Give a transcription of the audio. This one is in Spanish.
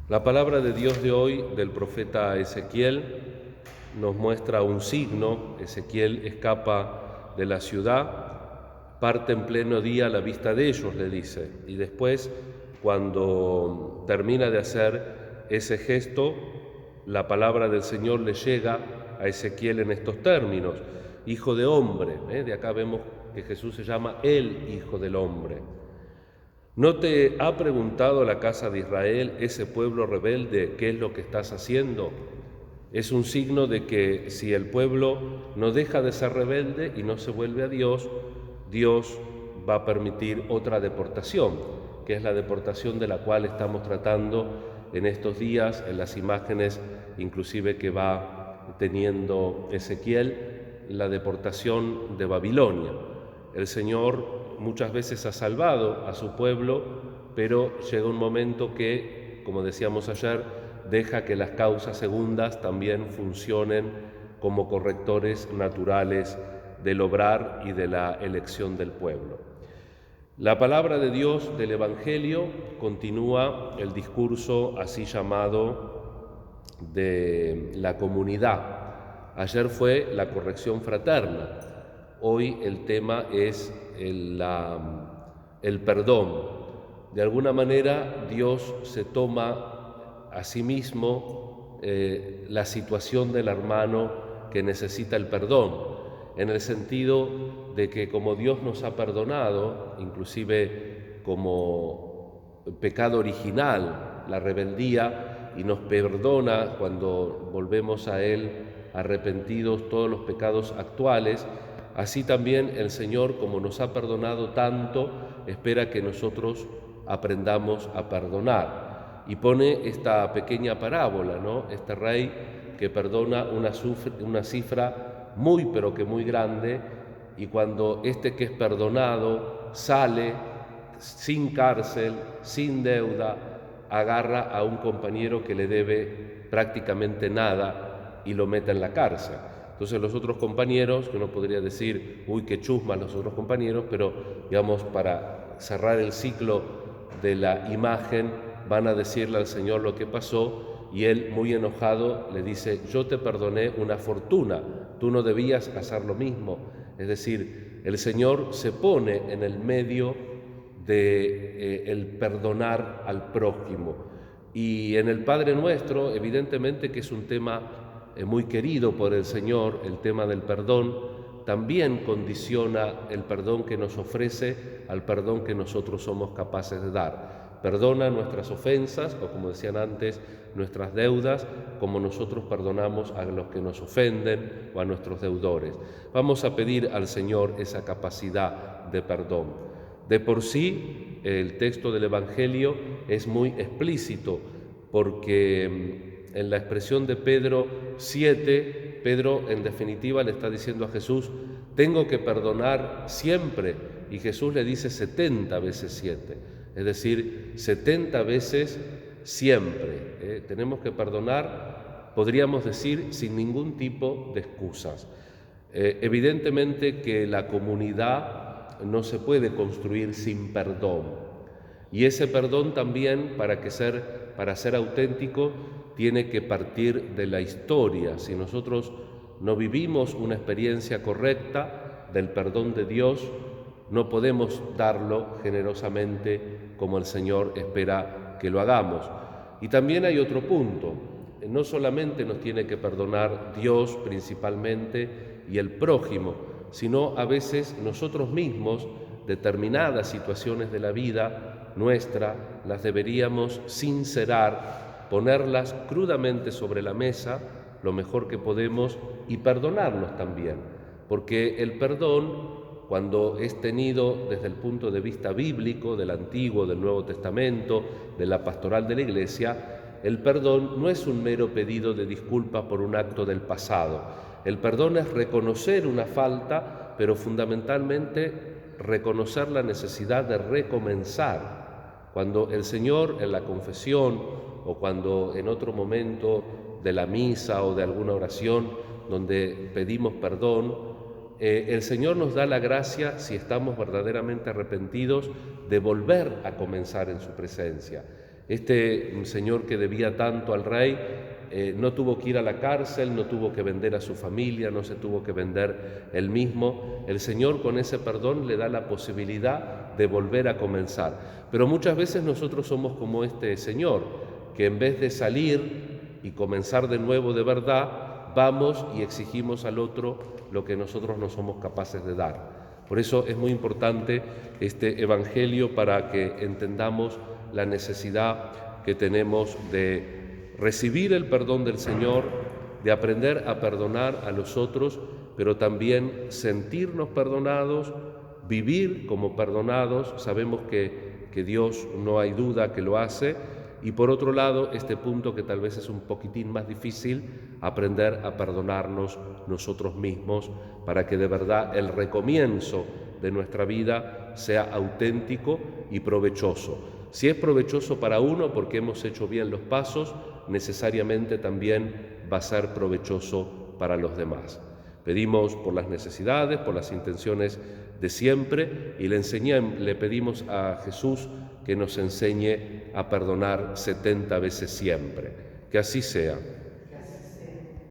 La palabra de Dios de hoy del profeta Ezequiel nos muestra un signo. Ezequiel escapa de la ciudad, parte en pleno día a la vista de ellos, le dice, y después, cuando termina de hacer ese gesto, la palabra del Señor le llega a Ezequiel en estos términos: Hijo de hombre. De acá vemos que Jesús se llama el Hijo del Hombre. ¿No te ha preguntado la casa de Israel, ese pueblo rebelde, qué es lo que estás haciendo? Es un signo de que si el pueblo no deja de ser rebelde y no se vuelve a Dios, Dios va a permitir otra deportación, que es la deportación de la cual estamos tratando en estos días, en las imágenes inclusive que va teniendo Ezequiel, la deportación de Babilonia. El Señor muchas veces ha salvado a su pueblo, pero llega un momento que, como decíamos ayer, deja que las causas segundas también funcionen como correctores naturales del obrar y de la elección del pueblo. La palabra de Dios del Evangelio continúa el discurso así llamado de la comunidad. Ayer fue la corrección fraterna. Hoy el tema es el perdón. De alguna manera Dios se toma a sí mismo la situación del hermano que necesita el perdón, en el sentido de que como Dios nos ha perdonado, inclusive como pecado original, la rebeldía, y nos perdona cuando volvemos a Él arrepentidos todos los pecados actuales, así también el Señor, como nos ha perdonado tanto, espera que nosotros aprendamos a perdonar. Y pone esta pequeña parábola, ¿no? Este rey que perdona una cifra muy, pero que muy grande, y cuando este que es perdonado sale sin cárcel, sin deuda, agarra a un compañero que le debe prácticamente nada y lo mete en la cárcel. Entonces los otros compañeros, que uno podría decir, uy, qué chusmas los otros compañeros, pero digamos, para cerrar el ciclo de la imagen, van a decirle al Señor lo que pasó, y él, muy enojado, le dice: yo te perdoné una fortuna, tú no debías hacer lo mismo. Es decir, el Señor se pone en el medio de el perdonar al prójimo. Y en el Padre Nuestro, evidentemente que es un tema muy querido por el Señor, el tema del perdón, también condiciona el perdón que nos ofrece al perdón que nosotros somos capaces de dar. Perdona nuestras ofensas, o como decían antes, nuestras deudas, como nosotros perdonamos a los que nos ofenden o a nuestros deudores. Vamos a pedir al Señor esa capacidad de perdón. De por sí, el texto del Evangelio es muy explícito, porque en la expresión de Pedro 7, Pedro en definitiva le está diciendo a Jesús: tengo que perdonar siempre, y Jesús le dice 70 veces 7, es decir, 70 veces siempre. Tenemos que perdonar, podríamos decir, sin ningún tipo de excusas. Evidentemente que la comunidad no se puede construir sin perdón, y ese perdón también, para ser auténtico, tiene que partir de la historia. Si nosotros no vivimos una experiencia correcta del perdón de Dios, no podemos darlo generosamente como el Señor espera que lo hagamos. Y también hay otro punto: no solamente nos tiene que perdonar Dios principalmente y el prójimo, sino a veces nosotros mismos, determinadas situaciones de la vida nuestra, las deberíamos sincerar, ponerlas crudamente sobre la mesa, lo mejor que podemos, y perdonarnos también, porque el perdón, cuando es tenido desde el punto de vista bíblico, del Antiguo, del Nuevo Testamento, de la pastoral de la Iglesia, el perdón no es un mero pedido de disculpa por un acto del pasado. El perdón es reconocer una falta, pero fundamentalmente reconocer la necesidad de recomenzar. Cuando el Señor en la confesión, o cuando en otro momento de la misa o de alguna oración donde pedimos perdón, el Señor nos da la gracia, si estamos verdaderamente arrepentidos, de volver a comenzar en su presencia. Este señor que debía tanto al rey no tuvo que ir a la cárcel, no tuvo que vender a su familia, no se tuvo que vender él mismo. El Señor con ese perdón le da la posibilidad de volver a comenzar. Pero muchas veces nosotros somos como este señor, que en vez de salir y comenzar de nuevo de verdad, vamos y exigimos al otro lo que nosotros no somos capaces de dar. Por eso es muy importante este Evangelio para que entendamos la necesidad que tenemos de recibir el perdón del Señor, de aprender a perdonar a los otros, pero también sentirnos perdonados, vivir como perdonados. Sabemos que Dios no hay duda que lo hace. Y por otro lado, este punto que tal vez es un poquitín más difícil, aprender a perdonarnos nosotros mismos para que de verdad el recomienzo de nuestra vida sea auténtico y provechoso. Si es provechoso para uno porque hemos hecho bien los pasos, necesariamente también va a ser provechoso para los demás. Pedimos por las necesidades, por las intenciones de siempre y le pedimos a Jesús que nos enseñe a perdonar 70 veces siempre. Que así sea.